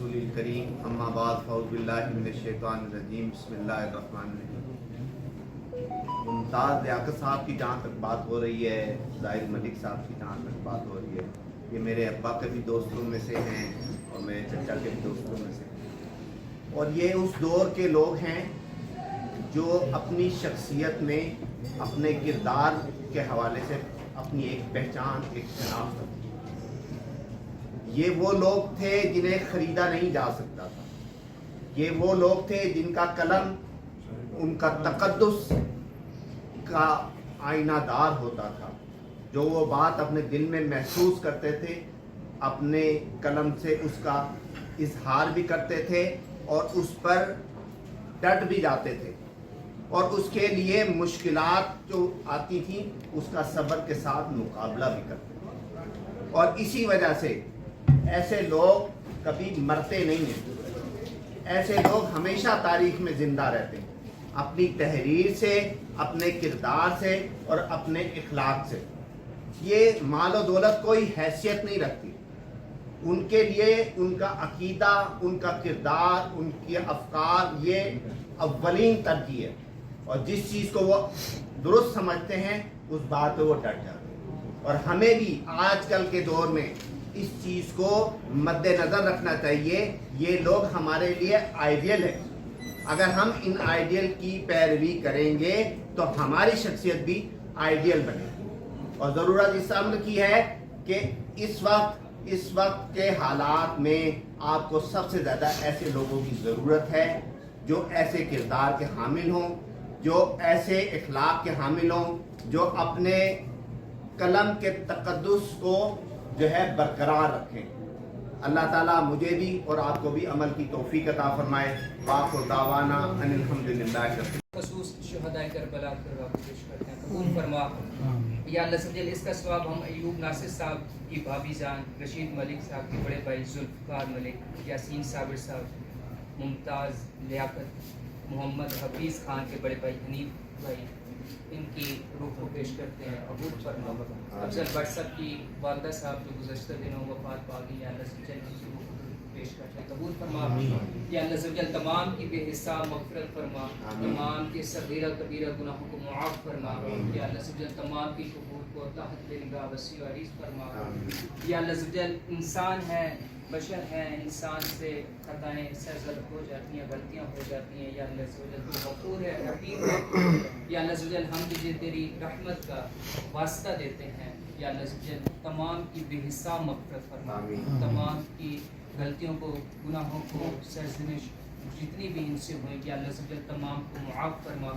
रसूलिल करीम अम्मा बाद फ़ऊज़ु बिल्लाहि मिनश शैतानिर रजीम बिस्मिल्लाहिर रहमानिर रहीम। मुमताज़ लियाकत साहब की जहाँ तक बात हो रही है, ज़ाहिर मलिक साहब की जहाँ तक बात हो रही है, ये मेरे अब्बा के भी दोस्तों में से हैं और मेरे चचा के भी दोस्तों में से हैं। और ये उस दौर के लोग हैं जो अपनी शख्सियत में अपने किरदार के हवाले से अपनी एक पहचान, एक शनाख्त रखी। ये वो लोग थे जिन्हें ख़रीदा नहीं जा सकता था। ये वो लोग थे जिनका कलम उनका तक़द्दुस का आईनादार होता था। जो वो बात अपने दिल में महसूस करते थे, अपने कलम से उसका इजहार भी करते थे और उस पर डट भी जाते थे और उसके लिए मुश्किलात जो आती थी उसका सब्र के साथ मुकाबला भी करते थे। और इसी वजह से ऐसे लोग कभी मरते नहीं हैं। ऐसे लोग हमेशा तारीख में ज़िंदा रहते हैं, अपनी तहरीर से, अपने किरदार से और अपने इखलाक से। ये माल और दौलत कोई हैसियत नहीं रखती। उनके लिए उनका अकीदा, उनका किरदार, उनके अफकार ये अव्वलीन तरजीह है। और जिस चीज़ को वो दुरुस्त समझते हैं उस बात पे वो डट जाते हैं। और हमें भी आजकल के दौर में इस चीज़ को मद्देनज़र रखना चाहिए। ये लोग हमारे लिए आइडियल है। अगर हम इन आइडियल की पैरवी करेंगे तो हमारी शख्सियत भी आइडियल बनेगी। और ज़रूरत इस अम्र की है कि इस वक्त के हालात में आपको सबसे ज़्यादा ऐसे लोगों की ज़रूरत है जो ऐसे किरदार के हामिल हों, जो ऐसे इखलाक के हामिल हों, जो अपने कलम के तक़द्दुस को जो है बरकरार रखें। अल्लाह ताला मुझे भी और आपको भी अमल की तौफीक अता फरमाए। वाक़िअ दावाना अनिल हम्दुलिल्लाहि रब्बिल खसूस शुहदाए करबला को पेश करते हैं। कबूल फरमा या अल्लाह सब्ज़ल। इसका सवाब हम अयूब नासिर साहब की भाभी जान, रशीद मलिक साहब के बड़े भाई जुल्फ़िकार मलिक, यासीन साबिर साहब, मुमताज़ लियाकत, मोहम्मद हफीज़ खान के बड़े भाई हनीफ भाई, इनकी रूह को पेश करते हैं। कबूल फरमा। अफजल भट्ट साहब की वालदा साहब जो गुज़श्ता दिनों वफ़ात पा गई, या अल्लाह सब्ज़ल की रूह को पेश करते हैं। कबूल फरमा। या अल्लाह सब्ज़ल तमाम की बेहिसाब मग़फ़िरत फरमा, तमाम के सगीरा कबीरा गुनाहों को मुआफ़ फरमा। या अल्लाह सब्ज़ल तमाम की कबूल को ताहत निगाह वसी और अरीज़ फरमा। या अल्लाह सब्ज़ल इंसान है, बशर हैं, इंसान से खताएँ सरज़द हो जाती हैं, गलतियाँ हो जाती हैं। या अल्लाह सब्ज़ल तू गफ़ूर है, हकीम है। या अल्लाह सब्ज़ल हम तुझे तेरी रहमत का वास्ता देते हैं। या अल्लाह सब्ज़ल तमाम की बेहिसाब मग़फ़िरत फरमा, तमाम की गलतियों को, गुनाहों को, सरज़निश जितनी भी इनसे हुई, या अल्लाह सब्ज़ल तमाम को मुआफ़ फरमा।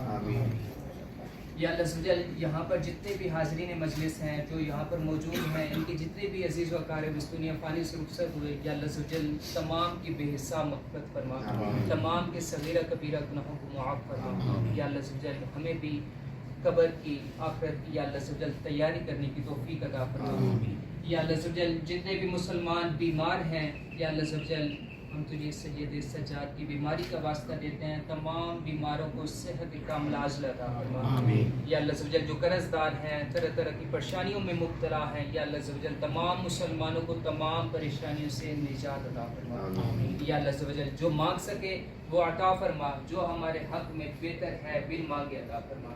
या अल्लाह सब्ज़ल यहाँ पर जितने भी हाज़रीन मजलिस हैं जो यहाँ पर मौजूद हैं, इनके जितने भी अज़ीज़ व अक़ारिब इस दुनिया फ़ानी से रुख़सत हुए, या अल्लाह सब्ज़ल तमाम की बेहिसाब मग़फ़िरत फरमा, तमाम के सगीरा कबीरा गुनाहों को मुआफ़ फरमा। या अल्लाह सब्ज़ल हमें भी कब्र की, आखिरत की या अल्लाह सब्ज़ल तैयारी करने की तौफ़ीक़ अता फरमा। या अल्लाह सब्ज़ल जितने भी मुसलमान बीमार हैं, या अल्लाह सब्ज़ल हम तुझे सैयद सज्जाद की बीमारी का वास्ता देते हैं, तमाम बीमारों को सेहत कामिल आजिल अता फरमा। या अल्लाह सब्ज़ल जो कर्ज़दार हैं, तरह तरह की परेशानियों में मुब्तला हैं, या अल्लाह सब्ज़ल तमाम मुसलमानों को तमाम परेशानियों से निजात अता फरमा। या अल्लाह सब्ज़ल जो मांग सके वो अता फरमा, जो हमारे हक़ में बेहतर है बिल मांगे अता फरमा।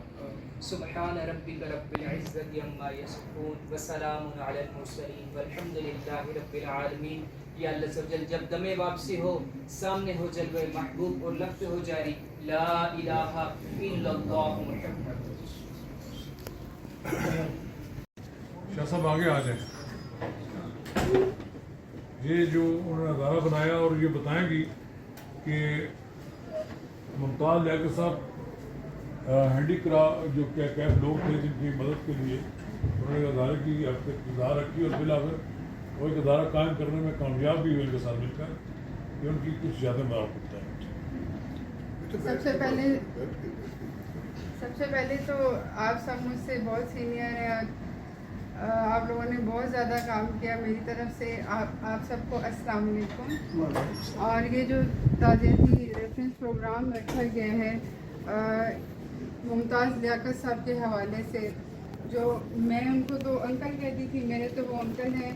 सुब्हान रब्बिका रब्बिल इज़्ज़ति अम्मा यसिफ़ून व सलामुन अलल मुरसलीन वल्हम्दुलिल्लाहि रब्बिल आलमीन। या अल्लाह सब्ज़ल जब दमे वापसी हो, सामने हो जलवे महबूब और लब पे हो जारी ला इलाहा इल्लल्लाह मुहम्मद। शाह साहब आगे आ जाए। ये जो उन्होंने अदारा बनाया और ये बताएंगी कि मुमताज़ लियाकत साहब हैंडीक्राफ्ट जो कैफ लोग थे जिनकी मदद के लिए उन्होंने अदारे की किरदार रखी और फिलहाल वो एक अदारा कायम करने में कामयाब भी हुए इनके साथ मिलकर। ये उनकी कुछ ज़्यादा मदद करता है। सबसे पहले तो आप सब मुझसे बहुत सीनियर हैं। आप लोगों ने बहुत ज़्यादा काम किया। मेरी तरफ से आप सबको अस्सलाम वालेकुम। और ये जो ताज़ियती रेफरेंस प्रोग्राम रखा गया है मुमताज़ लियाकत साहब के हवाले से, जो मैं उनको तो अंकल कहती थी, मेरे तो वो अंकल हैं।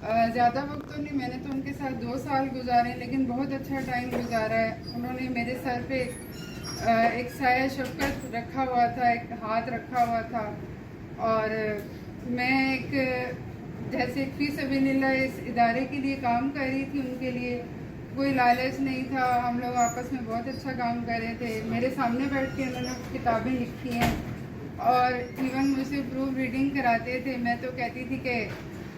ज़्यादा वक्त तो नहीं, मैंने तो उनके साथ 2 साल गुजारे, लेकिन बहुत अच्छा टाइम गुजारा है। उन्होंने मेरे सर पे एक साया शफ़क़त रखा हुआ था, एक हाथ रखा हुआ था, और मैं एक जैसे एक फ़ी सबीलिल्लाह इस इदारे के लिए काम कर रही थी, उनके लिए कोई लालच नहीं था। हम लोग आपस में बहुत अच्छा काम कर रहे थे। मेरे सामने बैठ के उन्होंने किताबें लिखी हैं और इवन मुझसे प्रूफ रीडिंग कराते थे। मैं तो कहती थी कि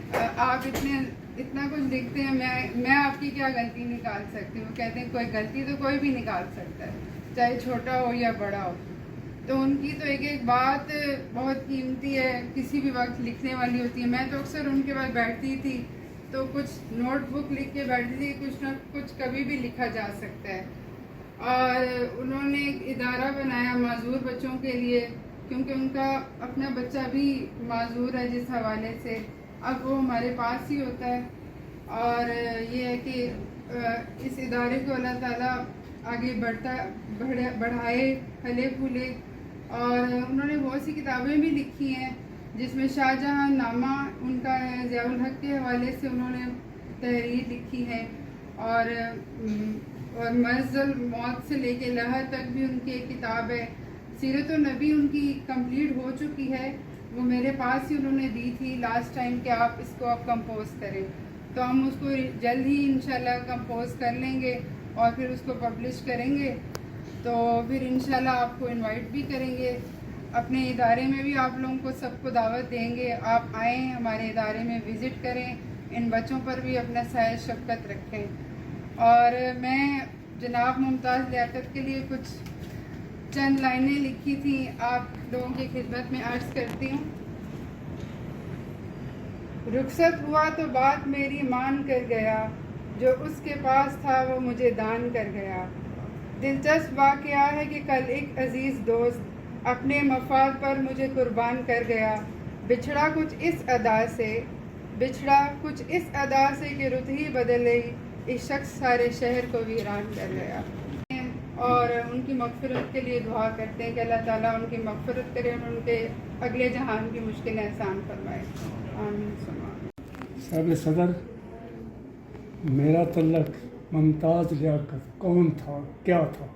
आप इतना कुछ लिखते हैं, मैं आपकी क्या गलती निकाल सकती हूँ। कहते हैं कोई गलती तो कोई भी निकाल सकता है, चाहे छोटा हो या बड़ा हो। तो उनकी तो एक एक बात बहुत कीमती है, किसी भी वक्त लिखने वाली होती है। मैं तो अक्सर उनके पास बैठती थी तो कुछ नोटबुक लिख के बैठती थी, कुछ ना कुछ कभी भी लिखा जा सकता है। और उन्होंने एक इदारा बनाया माजूर बच्चों के लिए, क्योंकि उनका अपना बच्चा भी माजूर है जिस हवाले से। अब वो हमारे पास ही होता है, और ये है कि इस इदारे को अल्लाह ताला आगे बढ़ाए, फले फूले। और उन्होंने बहुत सी किताबें भी लिखी हैं, जिसमें शाहजहां नामा उनका है, ज़ियाउल हक के हवाले से उन्होंने तहरीर लिखी है, और मर्ज़ल मौत से लेके लहर तक भी उनकी एक किताब है। सीरत नबी उनकी कंप्लीट हो चुकी है, वो मेरे पास ही उन्होंने दी थी लास्ट टाइम कि आप इसको आप कंपोज करें। तो हम उसको जल्द ही इंशाल्लाह कंपोज कर लेंगे और फिर उसको पब्लिश करेंगे। तो फिर इंशाल्लाह आपको इनवाइट भी करेंगे, अपने इदारे में भी आप लोगों को सबको दावत देंगे। आप आएँ, हमारे इदारे में विज़िट करें, इन बच्चों पर भी अपना साया शफ़क़त रखें। और मैं जनाब मुमताज़ लियाकत के लिए कुछ चंद लाइनें लिखी थी, आप लोगों की खिदमत में अर्ज़ करती हूँ। रुखसत हुआ तो बात मेरी मान कर गया, जो उसके पास था वो मुझे दान कर गया। दिलचस्प वाक़या है कि कल एक अजीज़ दोस्त अपने मफाद पर मुझे कुर्बान कर गया। बिछड़ा कुछ इस अदा से कि रुत ही बदल गई, इस शख्स सारे शहर को वीरान कर गया। और उनकी मग़फ़िरत के लिए दुआ करते हैं कि अल्लाह ताला उनकी मग़फ़िरत करे और उनके अगले जहान की मुश्किलें आसान फरमाए। आमीन। साहब सदर, मेरा तल्लक मुमताज़ लियाकत कौन था, क्या था?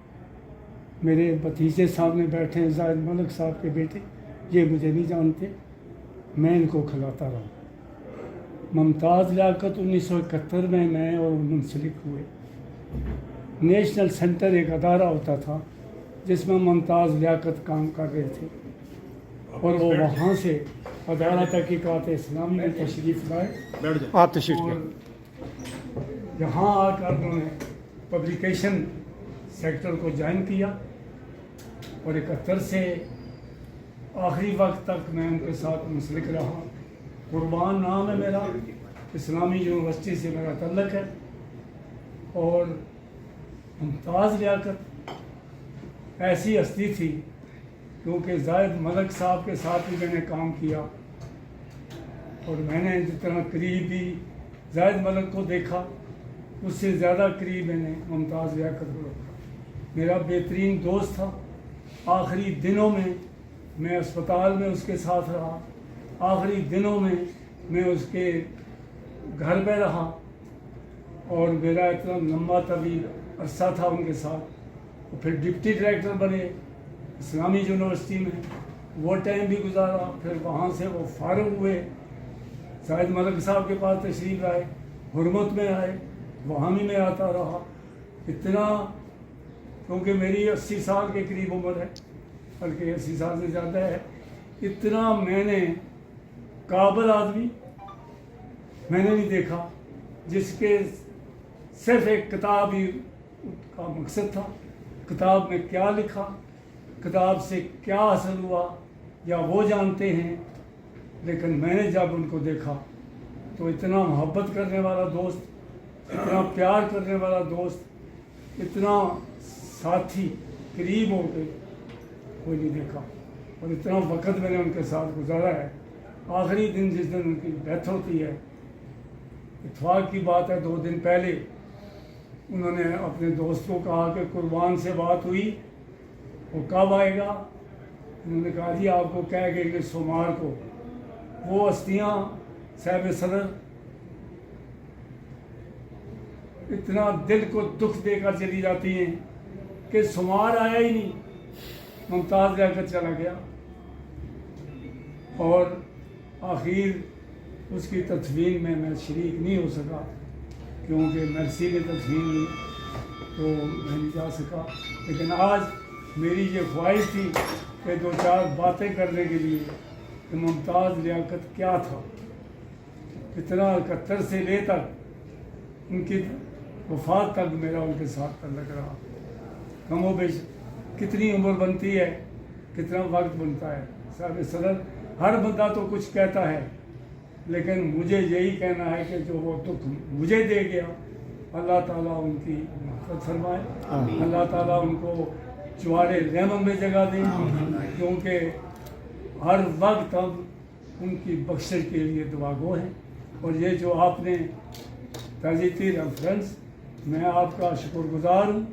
मेरे भतीजे सामने बैठे हैं, ज़ाहिद मलिक साहब के बेटे, ये मुझे नहीं जानते, मैं इनको खिलाता रहा। मुमताज़ लियाकत 1971 में मैं और मुंसलिक हुए। नेशनल सेंटर एक अदारा होता था जिसमें मुमताज़ लियाकत काम कर रहे थे, और वो वहाँ से अदारा तहक़ीक़ात इस्लामी में तशरीफ़ लाए। आप तशरीफ़ यहाँ आकर उन्होंने पब्लिकेशन सेक्टर को ज्वाइन किया, और 71 से आखिरी वक्त तक मैं उनके साथ मुंसलिक रहा। कुर्बान नाम है मेरा, इस्लामी यूनिवर्सिटी से मेरा तल्लक है। और मुमताज़ लियाकत ऐसी हस्ती थी, क्योंकि ज़ाहिद मलिक साहब के साथ भी मैंने काम किया, और मैंने जितना करीबी ज़ाहिद मलिक को देखा, उससे ज़्यादा करीब मैंने मुमताज़ लियाकत को रखा। मेरा बेहतरीन दोस्त था। आखिरी दिनों में मैं अस्पताल में उसके साथ रहा, आखिरी दिनों में मैं उसके घर पे रहा, और मेरा इतना लंबा तवील अरसा था उनके साथ। और फिर डिप्टी डायरेक्टर बने इस्लामी यूनिवर्सिटी में, वो टाइम भी गुजारा। फिर वहाँ से वो फारुग हुए, ज़ाहिद मलिक साहब के पास तशरीफ़ लाए, हुरमत में आए, वहाँ भी मैं आता रहा। इतना, क्योंकि मेरी 80 साल के करीब उम्र है, बल्कि 80 साल से ज़्यादा है, इतना मैंने काबिल आदमी मैंने नहीं देखा जिसके सिर्फ एक किताब ही का मकसद था। किताब में क्या लिखा, किताब से क्या हासिल हुआ, या वो जानते हैं, लेकिन मैंने जब उनको देखा तो इतना मोहब्बत करने वाला दोस्त, इतना प्यार करने वाला दोस्त, इतना साथी करीब हो के कोई नहीं देखा। और इतना वक्त मैंने उनके साथ गुजारा है। आखिरी दिन जिस दिन उनकी डेथ होती है, इत्तेफाक की बात है, 2 दिन पहले उन्होंने अपने दोस्त को कहा कि कुर्बान से बात हुई, वो कब आएगा? उन्होंने कहा जी आपको कह गए कि सोमवार को। वो हस्तियाँ साहिब सदर इतना दिल को दुख देकर चली जाती हैं कि शुमार आया ही नहीं। मुमताज़ लियाकत चला गया और आखिर उसकी तदफीन में मैं शरीक नहीं हो सका, क्योंकि मरसी में तदफीन हुई तो मैं नहीं जा सका। लेकिन आज मेरी ये ख्वाहिश थी कि दो चार बातें करने के लिए कि मुमताज़ लियाकत क्या था, कितना 71 से लेकर उनकी वफात तक मेरा उनके साथ तल्लुक़ रहा। कमो बेश कितनी उम्र बनती है, कितना वक्त बनता है। साहब सदर, हर बंदा तो कुछ कहता है, लेकिन मुझे यही कहना है कि जो वो दुख मुझे दे गया, अल्लाह ताला उनकी मग़फ़िरत फरमाए, अल्लाह ताला उनको जवारे रहमत में जगह दें, क्योंकि हर वक्त अब उनकी बख्शिश के लिए दुआ गो हैं। और ये जो आपने ताज़ीती रेफरेंस, मैं आपका शुक्रगुज़ार हूँ।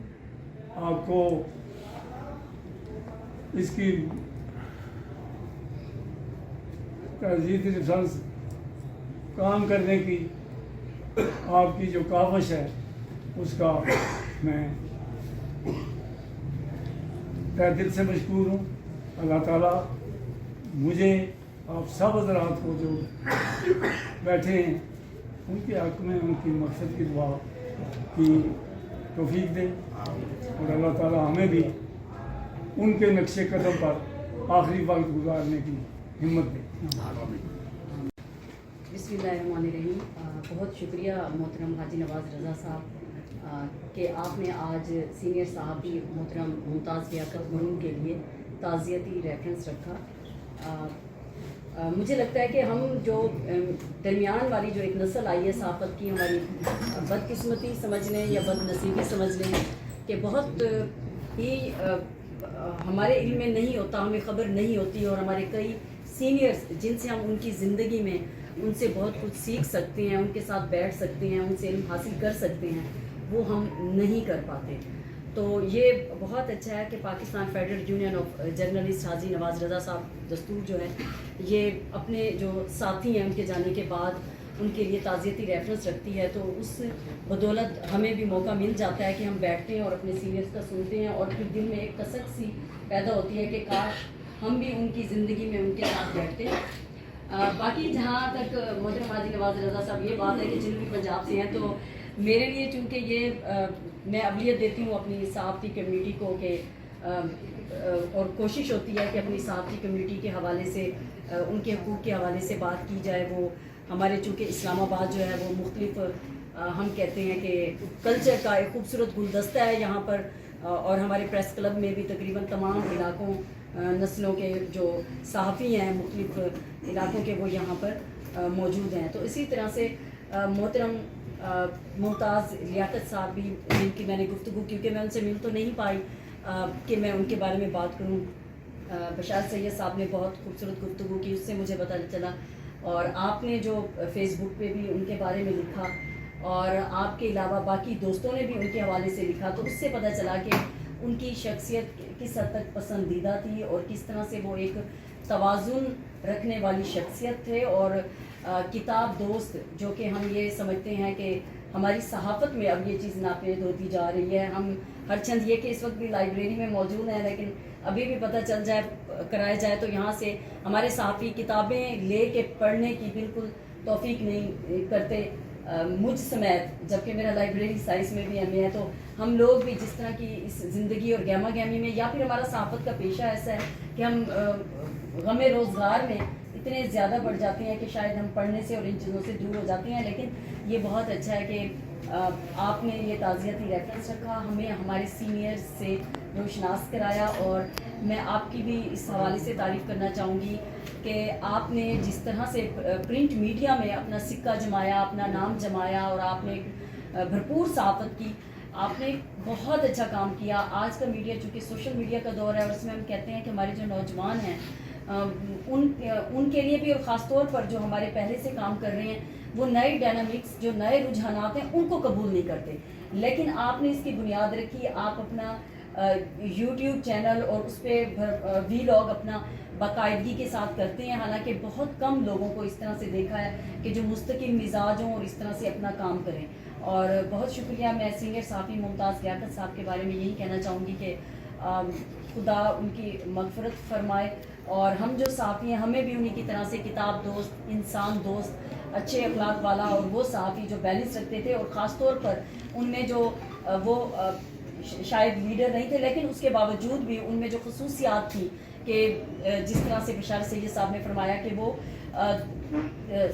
आपको इसकी ताज़ीती रेफरेंस काम करने की आपकी जो काविश है, उसका मैं तहे दिल से मशकूर हूँ। अल्लाह ताला मुझे, आप सब हज़रात को जो बैठे हैं, उनके हक़ में उनकी मक़सद की दुआ की तौफीक दे, और अल्लाह ताला हमें भी उनके नक्शे कदम पर आखिरी वक्त गुजारने की हिम्मत दे। बिस्मिल्लाहिर्रहमानिर्रहीम। बहुत शुक्रिया मोहतरम हाजी नवाज़ रज़ा साहब कि आपने आज सीनियर साहबी मोहतरम मुमताज़ लियाकत मरहूम के लिए ताज़ियती रेफरेंस रखा। मुझे लगता है कि हम जो दरमियान वाली जो एक नस्ल आई है सहाफ़त की, हमारी बदकिस्मती समझ लें या बदनसीबी समझ लें कि बहुत ही हमारे इल्म में नहीं होता, हमें ख़बर नहीं होती, और हमारे कई सीनियर्स जिनसे हम उनकी ज़िंदगी में उनसे बहुत कुछ सीख सकते हैं, उनके साथ बैठ सकते हैं, उनसे इल्म हासिल कर सकते हैं, वो हम नहीं कर पाते। तो ये बहुत अच्छा है कि Pakistan federal union of journalist Haji Nawaz Raza sahab Dastoor जो है, ये अपने जो साथी हैं उनके जाने के बाद उनके लिए ताज़ियती रेफरेंस रखती है। तो उस बदौलत हमें भी मौका मिल जाता है कि हम बैठते हैं और अपने सीनियर्स का सुनते हैं, और फिर दिल में एक कसक सी पैदा होती है कि काश हम भी उनकी ज़िंदगी में उनके साथ बैठते हैं। बाकी जहाँ तक मोहतरम हाजी नवाज़ रज़ा साहब, ये बात है कि जनूबी पंजाब से हैं, तो मेरे लिए चूँकि ये मैं अवलियत देती हूँ अपनी सहाफ़ती कम्युनिटी को कि और कोशिश होती है कि अपनी सहाफ़ती कम्युनिटी के हवाले से उनके हकूक़ के हवाले से बात की जाए। वो हमारे चूँकि इस्लामाबाद जो है वो मुख्तलिफ हम कहते हैं कि कल्चर का एक खूबसूरत गुलदस्ता है यहाँ पर, और हमारे प्रेस क्लब में भी तकरीबन तमाम इलाकों नस्लों के जो सहाफ़ी हैं मुख्तलिफ इलाकों के, वो यहाँ पर मौजूद हैं। तो इसी तरह से मोहतरम मुमताज़ लियाकत साहब भी, जिनकी मैंने गुफ्तगू, क्योंकि मैं उनसे मिल तो नहीं पाई कि मैं उनके बारे में बात करूं, बशार सैयद साहब ने बहुत खूबसूरत गुफ्तगू की, उससे मुझे पता चला। और आपने जो फेसबुक पे भी उनके बारे में लिखा, और आपके अलावा बाकी दोस्तों ने भी उनके हवाले से लिखा, तो उससे पता चला कि उनकी शख्सियत किस हद तक पसंदीदा थी और किस तरह से वो एक तवाज़ुन रखने वाली शख्सियत थे। और किताब दोस्त, जो कि हम ये समझते हैं कि हमारी सहाफ़त में अब ये चीज़ नापैद होती जा रही है। हम हर चंद ये कि इस वक्त भी लाइब्रेरी में मौजूद हैं, लेकिन अभी भी पता चल जाए, कराया जाए तो यहाँ से हमारे सहाफ़ी किताबें ले के पढ़ने की बिल्कुल तौफीक नहीं करते, मुझ समेत, जबकि मेरा लाइब्रेरी साइंस में भी MA है। तो हम लोग भी जिस तरह की इस ज़िंदगी और गहमा गहमी में, या फिर हमारा सहाफ़त का पेशा ऐसा है कि हम गमे रोज़गार में इतने ज़्यादा बढ़ जाते हैं कि शायद हम पढ़ने से और इन चीज़ों से दूर हो जाते हैं। लेकिन ये बहुत अच्छा है कि आपने ये ताज़ियती रेफरेंस रखा, हमें हमारे सीनियर्स से रोशनास कराया, और मैं आपकी भी इस हवाले से तारीफ़ करना चाहूँगी कि आपने जिस तरह से प्रिंट मीडिया में अपना सिक्का जमाया, अपना नाम जमाया, और आपने भरपूर सहाफ़त की, आपने बहुत अच्छा काम किया। आज का मीडिया चूँकि सोशल मीडिया का दौर है, और इसमें हम कहते हैं कि हमारे जो नौजवान हैं उनके लिए भी, और ख़ास तौर पर जो हमारे पहले से काम कर रहे हैं, वो नए डायनामिक्स, जो नए रुझानात हैं, उनको कबूल नहीं करते। लेकिन आपने इसकी बुनियाद रखी, आप अपना YouTube चैनल और उस पर वीलॉग अपना बाकायदगी के साथ करते हैं। हालांकि बहुत कम लोगों को इस तरह से देखा है कि जो मुस्तकिल मिजाज हों और इस तरह से अपना काम करें। اور بہت شکریہ. میں سینئر صحافی ممتاز لیاقت صاحب کے بارے میں یہی کہنا چاہوں گی کہ خدا ان کی مغفرت فرمائے, اور ہم جو صحافی ہیں ہمیں بھی انہی کی طرح سے کتاب دوست, انسان دوست, اچھے اخلاق والا اور وہ صحافی جو بیلنس رکھتے تھے, اور خاص طور پر ان میں جو وہ شاید لیڈر نہیں تھے لیکن اس کے باوجود بھی ان میں جو خصوصیات تھی کہ جس طرح سے بشار سید صاحب نے فرمایا کہ وہ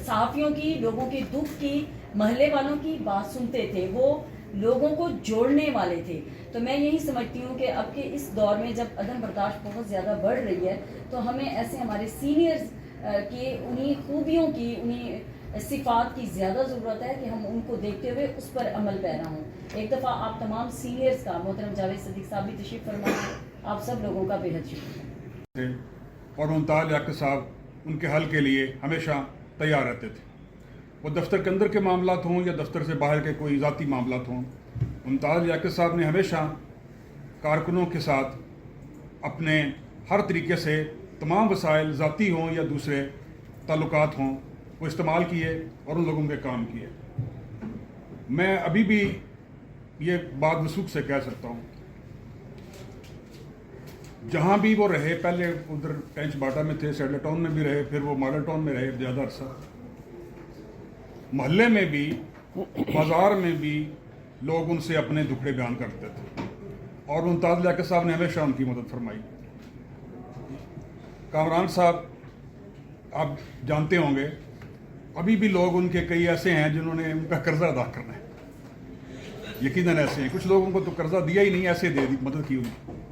صحافیوں کی, لوگوں کے دکھ کی, محلے والوں کی بات سنتے تھے, وہ لوگوں کو جوڑنے والے تھے. تو میں یہی سمجھتی ہوں کہ اب کے اس دور میں جب عدم برداشت بہت زیادہ بڑھ رہی ہے تو ہمیں ایسے ہمارے سینئرز کی انہی خوبیوں کی, انہی صفات کی زیادہ ضرورت ہے کہ ہم ان کو دیکھتے ہوئے اس پر عمل پیرا ہوں. ایک دفعہ آپ تمام سینئرز کا, محترم جاوید صدیق صاحب بھی تشریف فرمائیں, آپ سب لوگوں کا بے حد شکریہ. اور ممتاز لیاقت صاحب ان کے حل کے لیے ہمیشہ تیار رہتے تھے, وہ دفتر کے اندر کے معاملات ہوں یا دفتر سے باہر کے کوئی ذاتی معاملات ہوں. ممتاز لیاقت صاحب نے ہمیشہ کارکنوں کے ساتھ اپنے ہر طریقے سے تمام وسائل ذاتی ہوں یا دوسرے تعلقات ہوں وہ استعمال کیے اور ان لوگوں کے کام کیے. میں ابھی بھی یہ بات وثوق سے کہہ سکتا ہوں, جہاں بھی وہ رہے, پہلے ادھر ٹینچ باٹا میں تھے, سیڈل ٹاؤن میں بھی رہے, پھر وہ ماڈل ٹاؤن میں رہے زیادہ عرصہ, محلے میں بھی, بازار میں بھی لوگ ان سے اپنے دکھڑے بیان کرتے تھے, اور ممتاز لیاقت صاحب نے ہمیشہ ان کی مدد فرمائی. کامران صاحب آپ جانتے ہوں گے, ابھی بھی لوگ ان کے کئی ایسے ہیں جنہوں نے ان کا قرضہ ادا کرنا ہے, یقیناً ایسے ہیں. کچھ لوگوں کو تو قرضہ دیا ہی نہیں, ایسے دے دی, مدد کی انہیں.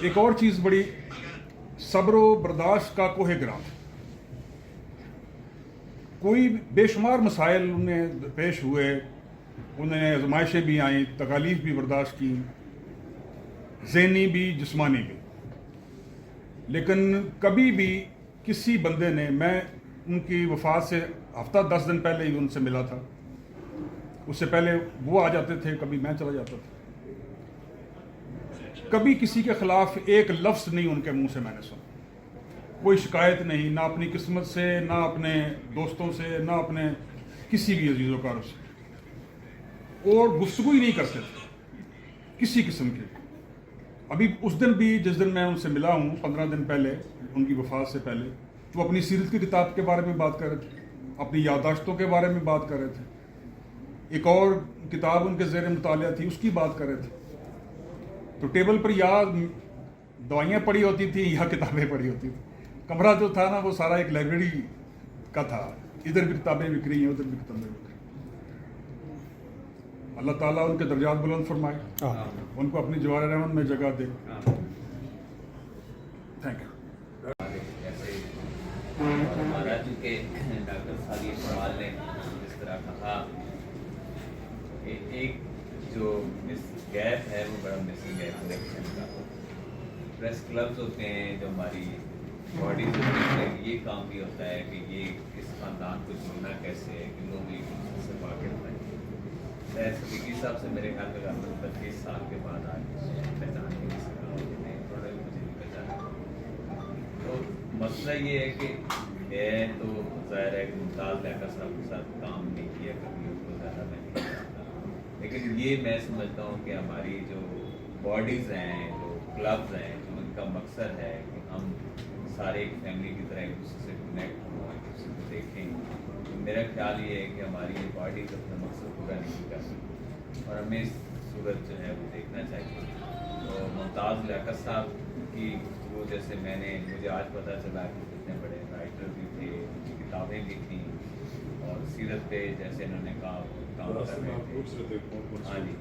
ایک اور چیز بڑی, صبر و برداشت کا کوہ گرام. کوئی بے شمار مسائل انہیں پیش ہوئے, انہیں آزمائشیں بھی آئیں, تکالیف بھی برداشت کی, ذہنی بھی جسمانی بھی, لیکن کبھی بھی کسی بندے نے, میں ان کی وفات سے ہفتہ 10 دن پہلے ہی ان سے ملا تھا, اس سے پہلے وہ آ جاتے تھے, کبھی میں چلا جاتا تھا, کبھی کسی کے خلاف ایک لفظ نہیں ان کے منہ سے میں نے سنا. کوئی شکایت نہیں, نہ اپنی قسمت سے, نہ اپنے دوستوں سے, نہ اپنے کسی بھی عزیز و کاروں سے, اور گفتگو ہی نہیں کرتے تھے کسی قسم کی. ابھی اس دن بھی جس دن میں ان سے ملا ہوں 15 دن پہلے ان کی وفات سے پہلے, وہ اپنی سیرت کی کتاب کے بارے میں بات کر رہے تھے, اپنی یادداشتوں کے بارے میں بات کر رہے تھے, ایک اور کتاب ان کے زیر مطالعہ تھی اس کی بات کر رہے تھے. تو ٹیبل پر یا دوائیاں پڑی ہوتی تھیں یا کتابیں پڑی ہوتی تھیں. کمرہ جو تھا نا وہ سارا ایک لائبریری کا تھا, ادھر بھی کتابیں بک رہی ہیں, ادھر بھی کتابیں بک رہی ہیں. اللہ تعالیٰ ان کے درجات بلند فرمائے, ان کو اپنی جوار رحمت میں جگہ دے. Thank you. ہمارا چونکہ ڈاکٹر سالی اقبال نے اس طرح کہا کہ ایک جو گیپ ہے وہ بڑا مسنگ ہے کنیکشن کا. پریس کلبز ہوتے ہیں جو ہماری باڈیز ہوتی ہیں, یہ کام بھی ہوتا ہے کہ یہ اس خاندان کو جوڑنا کیسے ہے کہ لوگ ایک دوسرے سے واقف ہیں. صدیقی صاحب سے میرے خیال میں لگ 25 سال کے بعد آج پہچان کے نہیں سکا, تھوڑا مجھے نہیں پہچانا. تو مسئلہ یہ ہے کہ ہے تو ظاہر ہے کہ ممتاز لیاقت صاحب کے ساتھ کام نہیں کیا کبھی, اس کو زیادہ میں نہیں جانتا, لیکن یہ میں سمجھتا ہوں کہ ہماری جو باڈیز ہیں, جو کلبز ہیں, جو ان کا مقصد ہے کہ ہم سارے ایک فیملی کی طرح ایک دوسرے سے کنیکٹ ہوں, ایک دوسرے کو دیکھیں. میرا خیال یہ ہے کہ ہماری یہ باڈیز اپنا مقصد پورا نہیں کر سکتی اور ہمیں اس صورت جو ہے وہ دیکھنا چاہیے. تو ممتاز لیاقت صاحب کی گفتگو جیسے میں نے, مجھے آج پتہ چلا کہ کتنے بڑے رائٹر بھی تھے, ان کی کتابیں بھی تھیں, اور سیرت پہ جیسے انہوں نے کہا کام کر رہے تھے. ہاں جی,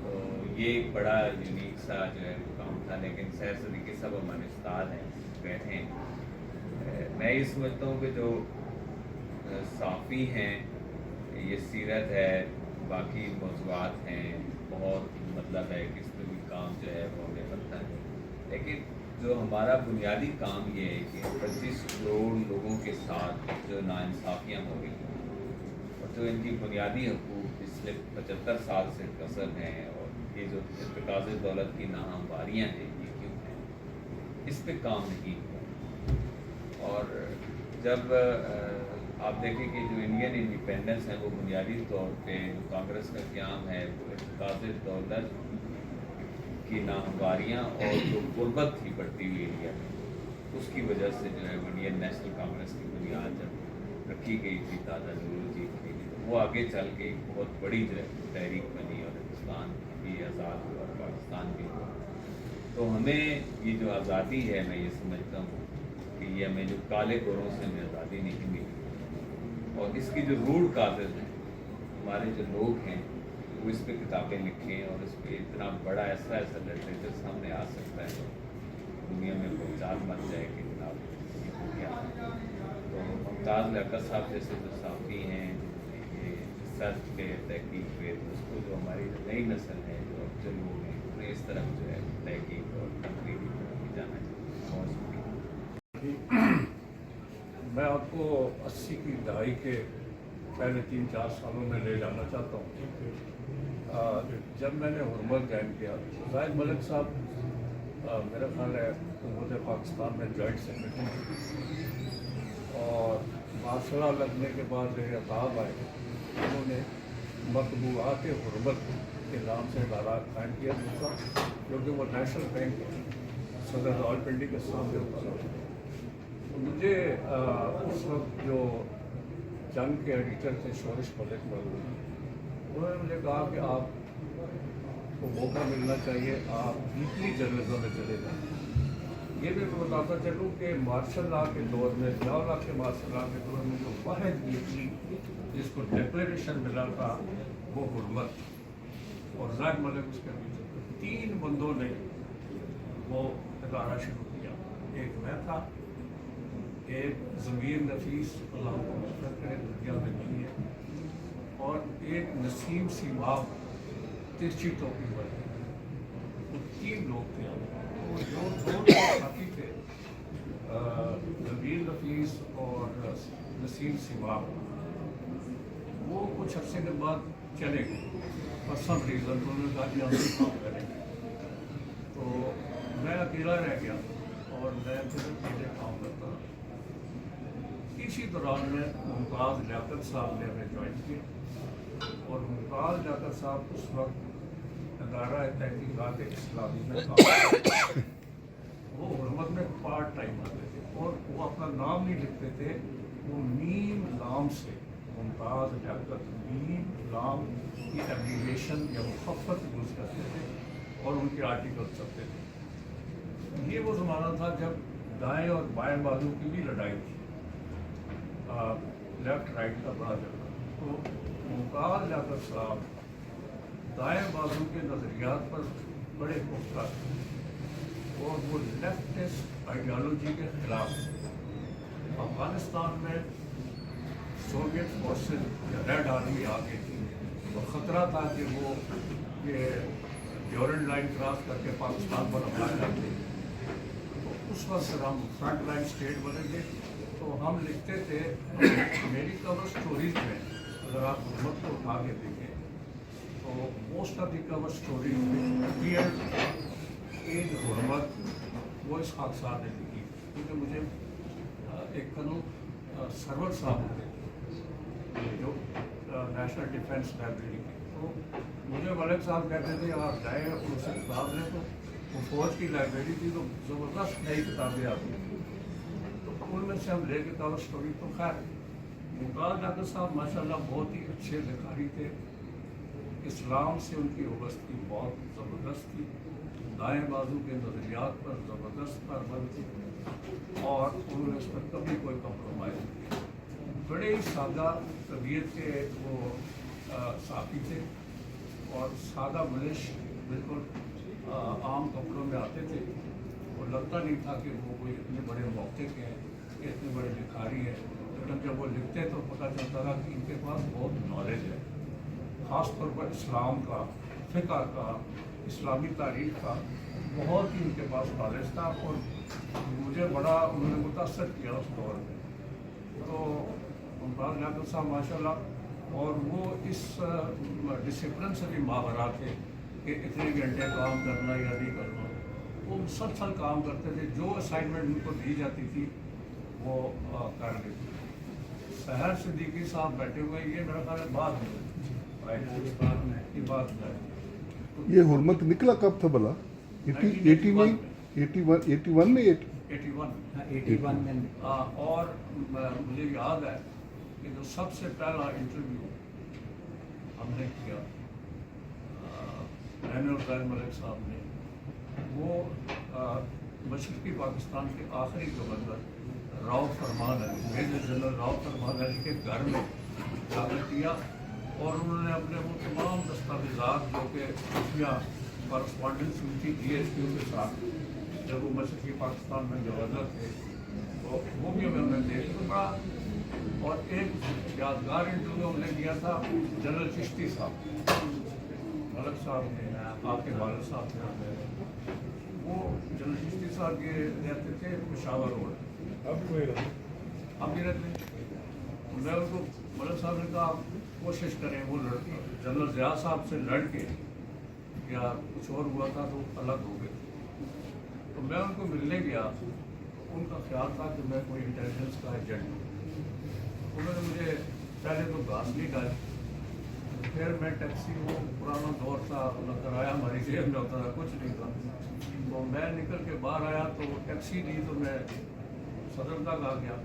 تو یہ ایک بڑا یونیک سا جو ہے کام تھا. لیکن سیر صدیقی صاحب ہمارے استاد ہیں, بیٹھے ہیں. میں یہ سمجھتا ہوں کہ جو صحافی ہیں, یہ سیرت ہے, باقی موضوعات ہیں, بہت مطلب ہے کہ اس پہ بھی کام جو ہے وہ ہمیں بنتا ہے. لیکن جو ہمارا بنیادی کام یہ ہے کہ 25 کروڑ لوگوں کے ساتھ جو ناانصافیاں ہو رہی ہیں اور جو ان کی بنیادی حقوق پچھلے 75 سال سے قصب ہیں, اور یہ جو ارتکاز دولت کی ناہمواریاں ہیں یہ کیوں ہیں, اس پہ کام نہیں ہوا. اور جب आप देखें कि जो इंडियन इंडिपेंडेंस है वो बुनियादी तौर पे जो कांग्रेस का क़याम है वो इक़्तिसादी दौलत की नाहमवारियाँ और जो गुर्बत थी बढ़ती हुई इंडिया में, उसकी वजह से जो है इंडियन नेशनल कांग्रेस की बुनियाद जब रखी गई थी दादा नूरुल जीत के लिए, तो वो आगे चल के एक बहुत बड़ी जो है तहरीक बनी और हिंदुस्तान भी आज़ाद हुआ और पाकिस्तान भी हुआ। तो हमें ये जो आज़ादी है, मैं ये समझता हूँ कि ये हमें जो काले गोरों से हमें आज़ादी नहीं मिली, और इसकी जो रूढ़ काबिल है हमारे जो लोग हैं वो इस पर किताबें लिखें और इस पर इतना बड़ा ऐसा लिटरेचर सामने आ सकता है, दुनिया में पहचान बन जाए कि जनाब ये हो गया। तो मुमताज़ लियाकत साहब जैसे जो साफ़ी हैं, ये सर्च पे तहकीक पे, तो उसको जो हमारी जो नई नस्ल है, जो अब जो लोग हैं, उन्हें इस तरफ जो है तहकीक और तकरीरी जाना चाहिए। बहुत शुक्रिया। मैं आपको 80 की दहाई के पहले 3-4 सालों में ले जाना चाहता हूँ। जब मैंने हुर्मत ज्वाइन किया, जाहिद मलिक साहब मेरा ख्याल है हुकूमत पाकिस्तान में जॉइंट सेक्रेटरी, और मार्शल लगने के बाद मेरे अताब आए, उन्होंने मतबूआत हुर्मत के नाम से इदारा कायम किया दूसरा, क्योंकि वो नेशनल बैंक सदर रावलपिंडी के सामने होता था। मुझे उस वक्त जो जंग के एडिटर थे शोरिश मलिक मौजूद, उन्होंने मुझे कहा कि आपको मौका मिलना चाहिए, आप वीकली जर्नलिज्म में चले जाएँ। ये भी मैं बताता चलूँ कि मार्शल लॉ के दौर में, जियाउल्लाह के मार्शल लॉ के दौर में जो वाहिद वीकली जिसको डिक्लेरेशन मिला था वो हुर्मत, और जाहिद मलिक उसके पीछे 3 बंदों ने वो इदारा शुरू किया। एक मैं था, एक ज़मीर नफीस अल्लाह को मग़फ़िरत करे, दुनिया में नहीं है, और एक नसीम सीमाब तिरछी टोपी वाले। वो 3 लोग थे। वो जो 2 साथी थे, ज़मीर नफीस और नसीम सीमाब, वो कुछ अर्से के बाद चले गए और सब रीज़न उन्होंने कहा कि हम काम करेंगे। तो मैं अकेला रह गया और मैं फिर अकेले काम करता रहा। इसी दौरान में मुमताज़ लियाकत साहब ने हमें ज्वाइन किया, और मुमताज़ लियाकत साहब उस वक्त इदारा तहकीकात इस्लामी में काम करते थे। वो हुर्मत में पार्ट टाइम आते थे, और वो अपना नाम नहीं लिखते थे, वो मीम लाम से मुमताज़ लियाकत मीम लाम की एब्रीवेशन या मुखफ़्फ़त यूज़ करते थे, और उनके आर्टिकल छपते थे। ये वो ज़माना था जब दाएँ और बाएँ बाजू की भी लड़ाई थी, लेफ्ट राइट का बड़ा झगड़ा। तो मुमताज़ लियाकत साहब दाएँ बाजू के नज़रियात पर बड़े पुख्ता थे, और वो लेफ्टिस्ट आइडियालॉजी के खिलाफ अफ़गानिस्तान में सोवियत फोर्सेस या रेड आर्मी आ गई थी, तो ख़तरा था कि वो ये ड्यूरेंट लाइन क्रॉस करके पाकिस्तान पर हमला करते। तो उस वक्त हम फ्रंट लाइन स्टेट बने थे। तो हम लिखते थे, मेरी कवर स्टोरीज में अगर आप हुर्मत को उठा के देखें तो most of the cover stories में एज हुर्मत वो इस हादसा ने लिखी, क्योंकि मुझे एक कनु सरवर साहब होते जो नेशनल डिफेंस लाइब्रेरी के, तो मुझे मलिक साहब कहते थे आप जाए उनसे किताब लें। तो वो फौज की लाइब्रेरी थी, तो ज़बरदस्त नई किताबें आती थी, उनमें से हम लेके कवर स्टोरी। तो खैर मुमताज़ लियाकत साहब माशाल्लाह बहुत ही अच्छे लिखारी थे। इस्लाम से उनकी वाबस्तगी बहुत ज़बरदस्त थी, दाएँ बाजू के नज़रियात पर ज़बरदस्त कारबंद थी, और उन्होंने उस पर कभी कोई कम्प्रोमाइज़ नहीं किया। बड़े ही सादा तबीयत के वो साथी थे, और सादा बलिश बिल्कुल आम कपड़ों में आते थे, और लगता नहीं था कि वो कोई इतने बड़े मौके के हैं, इतने बड़े लिखारी हैं। लेकिन जब वो लिखते तो पता चलता था कि इनके पास बहुत नॉलेज है, ख़ास तौर पर इस्लाम का, फ़िक़्ह का, इस्लामी तारीख़ का बहुत ही इनके पास नॉलेज था, और मुझे बड़ा उन्होंने मुतासर किया उस दौर में। तो मुमताज़ लियाकत साहब माशाल्लाह, और वो इस डिसिप्लिन से भी मावरा थे कि इतने घंटे काम करना या नहीं करना। वो मुसलसल काम करते थे, जो असाइनमेंट उनको दी जाती थी वो कर लेते थे। सहर सिद्दीकी साहब बैठे हुए हैं, ये मेरा ख्याल है बात है ये बात है। ये हुर्मत निकला कब था भला? 81 में 81 में। और मुझे याद है कि जो सबसे पहला इंटरव्यू हमने किया जाहिद मलिक साहब ने, वो मशरक़ी पाकिस्तान के आखिरी गवर्नर राव फरमान अली, मेजर जनरल राव फरमान अली के घर में जाकर किया, और उन्होंने अपने वो तमाम दस्तावेज़ात जो कि उसमें कॉरस्पॉन्डेंस हुई थी GSQ के साथ जब वो मशरक़ी पाकिस्तान में गवर्नर थे, तो वो भी हमने देख पड़ा। और एक यादगार इंटरव्यू हमने किया था जनरल चिश्ती साहब, मलिक साहब ने, आपके वालिद साहब ने, वो जनरल चिश्ती साहब ये रहते थे पेशावर रोड, अब भी रहते हैं। मैं उनको मलिक साहब ने कहा कोशिश करें वो जनरल ज़िया साहब से लड़ के, या कुछ और हुआ था तो अलग हो गए। तो मैं उनको मिलने गया, उनका ख्याल था कि मैं कोई इंटेलिजेंस का एजेंट हूँ। उन्होंने मुझे पहले तो गांधी का, फिर मैं टैक्सी, वो पुराना दौर था, ना किराया हमारी जेब में होता था, कुछ नहीं था। तो मैं निकल के बाहर आया तो टैक्सी दी, तो मैं सदर तक आ गया,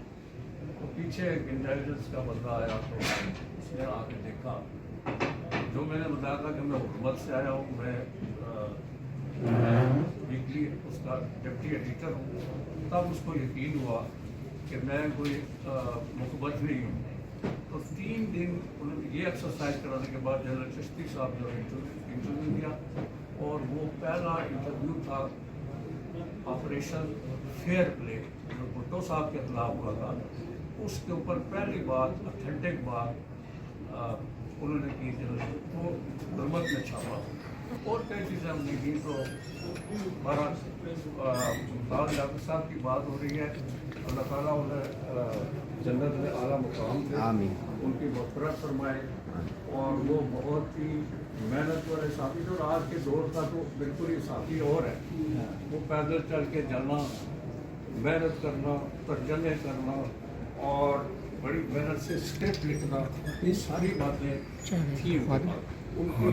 तो पीछे एक इंटेलिजेंस का बंदा आया, तो उसने आके देखा, जो मैंने बताया था कि मैं हुकूमत से आया हूँ, मैं वीकली उसका डिप्टी एडिटर हूँ, तब उसको यकीन हुआ कि मैं कोई मुखबत नहीं हूँ। तो 3 दिन उन्होंने ये एक्सरसाइज कराने के बाद जनरल चिश्ती साहब ने इंटरव्यू दिया, और वो पहला इंटरव्यू था ऑपरेशन फेयर प्ले जो भुट्टो साहब के खिलाफ हुआ था, उसके ऊपर पहली बात, ऑथेंटिक बात उन्होंने की, तो हुर्मत में छापा, और कई चीज़ें हमने की। तो हमारा साहब की बात हो रही है, अल्लाह ताला उन्हें जन्नत में आला मुकाम दे, उनकी मग़फ़िरत फरमाए, और वो बहुत ही मेहनत वाले साथी थे। और आज के दौर का तो बिल्कुल ही साथी और है, वो पैदल चल के जाना, मेहनत करना, तर्जमे करना, और बड़ी मेहनत से स्क्रिप्ट लिखना, ये सारी बातें थी। उनकी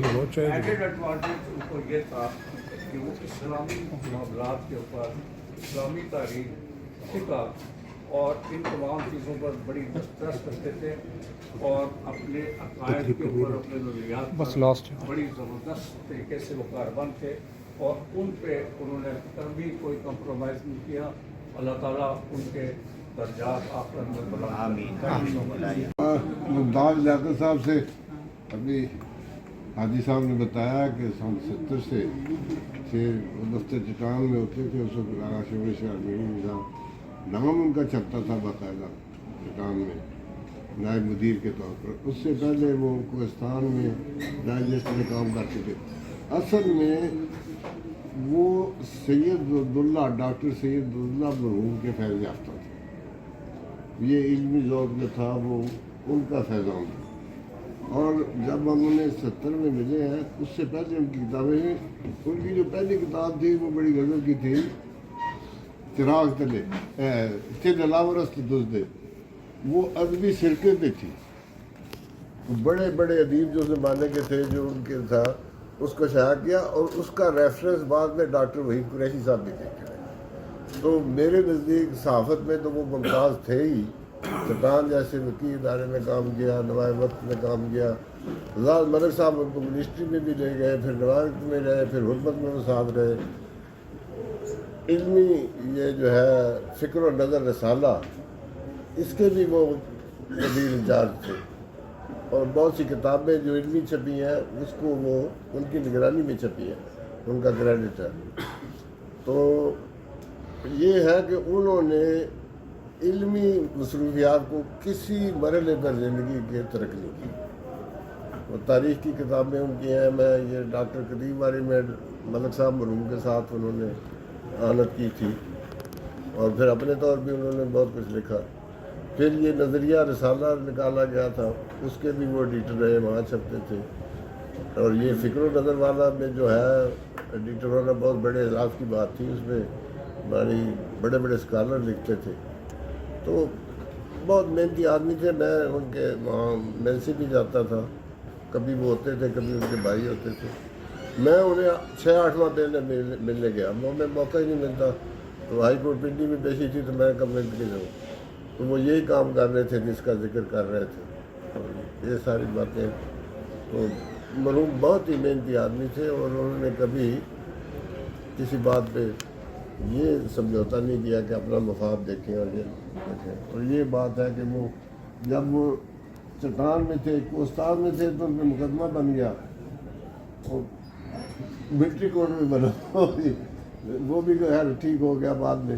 एडेड एडवांटेज उनको ये था कि वो इस्लामी मामलात के ऊपर, इस्लामी तारीख, फ़िक़्ह और इन तमाम चीज़ों पर बड़ी दिलचस्पी रखते थे, और अपने अक़ायद के ऊपर, अपने नज़रियात पर बड़ी ज़बरदस्त तरीके से वो कारबंद थे, और उन पे उन्होंने कभी कोई कंप्रोमाइज़ नहीं किया। अल्लाह ताला उनके दर्जात आखिरत में बुलंद। मुमताज़ लियाकत साहब से अभी हाजी साहब ने बताया कि सन 70 से दफ्तर चट्टान में होते थे, उस वक्त राना शोर साहब नाम उनका चलता था बाकायदा चट्टान में नायब मुदीर के तौर पर। उससे पहले वो कोहिस्तान में डाइजेस्ट में काम करते थे। असल में वो सैयद अब्दुल्ला, डॉक्टर सैयद अब्दुल्ला मरहूम के फैज़ याफ्ता थे। ये इल्मी ज़ौक़ जो था वो उनका फैज़ान था। और जब हम उन्हें 70 में मिले हैं, उससे पहले उनकी किताबें, उनकी जो पहली किताब थी वो बड़ी गज़ल की थी, चिराग तले चिद अलावरस्त दुज़दे, वो अदबी सिरके पे थी। बड़े बड़े अदीब जो ज़माने के थे जो उनके था, उसको शाया किया, और उसका रेफरेंस बाद में डॉक्टर वहीद कुरैशी साहब भी देखे। तो मेरे नज़दीक सहाफ़त में तो वो मुमताज़ थे ही। चट्टान जैसे वकील इदारे में काम किया, नवाए वक्त में काम किया, जाहिद मलिक साहब उनको मिनिस्ट्री में भी ले गए, फिर नवाए वक्त में रहे, फिर हुर्मत में वो साथ रहे। इल्मी ये जो है फ़िक्र और नज़र रसाला, इसके भी वो वज़ीर इंचार्ज थे, और बहुत सी किताबें जो इल्मी छपी हैं उसको वो उनकी निगरानी में छपी हैं, उनका क्रेडिट है। तो ये है कि उन्होंने इल्मी मसरूफियात को किसी मरहले पर ज़िंदगी के तरक नहीं की। वो तारीख़ की किताबें उनकी हैं। मैं ये डॉक्टर कदीम वाली में मलिक साहब मरहूम के साथ उन्होंने आनत की थी, और फिर अपने तौर पर उन्होंने बहुत कुछ लिखा। फिर ये नज़रिया रिसाला निकाला गया था, उसके भी वो एडिटर रहे, वहाँ छपते थे। और ये फ़िक्र नज़र वाला में जो है एडिटर होना बहुत बड़े एजाज़ की बात थी। उसमें हमारी बड़े बड़े स्कॉलर लिखते थे। तो بہت محنتی آدمی تھے. میں ان کے وہاں ملسی بھی جاتا تھا, کبھی وہ ہوتے تھے, کبھی ان کے بھائی ہوتے تھے. میں انہیں 6-8 ماہ پہلے ملنے گیا, میں موقع ہی نہیں ملتا. تو ہائی کورٹ پنڈی میں پیشی تھی, تو میں کب مل کے جاؤں. تو وہ یہی کام کر رہے تھے جس کا ذکر کر رہے تھے. یہ ساری باتیں. تو مرحوم بہت ہی محنتی آدمی تھے, اور انہوں نے کبھی کسی بات پہ یہ سمجھوتا نہیں کیا کہ اپنا مفاد دیکھیں اور یہ دیکھیں. اور یہ بات ہے کہ وہ جب وہ چٹان میں تھے, کوستان میں تھے, تو ان پہ مقدمہ بن گیا, اور ملٹری کورٹ میں بنا, وہ بھی خیر ٹھیک ہو گیا بعد میں.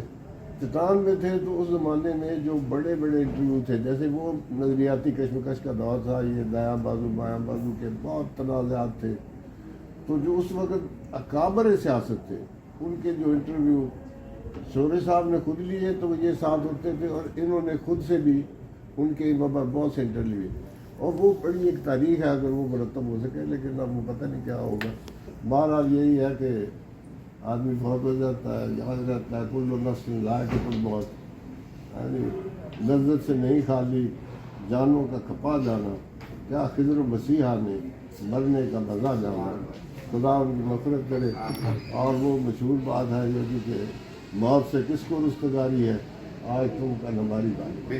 چٹان میں تھے تو اس زمانے میں جو بڑے بڑے انٹرویو تھے, جیسے وہ نظریاتی کشمکش کا دور تھا, یہ دایاں بازو بایاں بازو کے بہت تنازعات تھے. تو جو اس وقت اکابر سیاست تھے, ان کے جو انٹرویو شورے صاحب نے خود لیے, تو یہ ساتھ ہوتے تھے, اور انہوں نے خود سے بھی ان کے بہت سے انٹر لیے. اور وہ بڑی ایک تاریخ ہے اگر وہ مرتب ہو سکے, لیکن اب وہ پتہ نہیں کیا ہوگا. بہرحال یہی ہے کہ آدمی بہت ہو جاتا ہے, یاد رہتا ہے کل نفس ذائقۃ الموت, یعنی لذت سے نہیں خالی جانوں کا کھپا جانا, کیا خضر و مسیحا نے مرنے کا مزہ جانا. خدا ان کی مغفرت کرے. اور وہ مشہور بات ہے جو کہ موت سے کس کو رستگاری ہے, آج تم کا ہماری بات.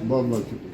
بہت بہت شکریہ.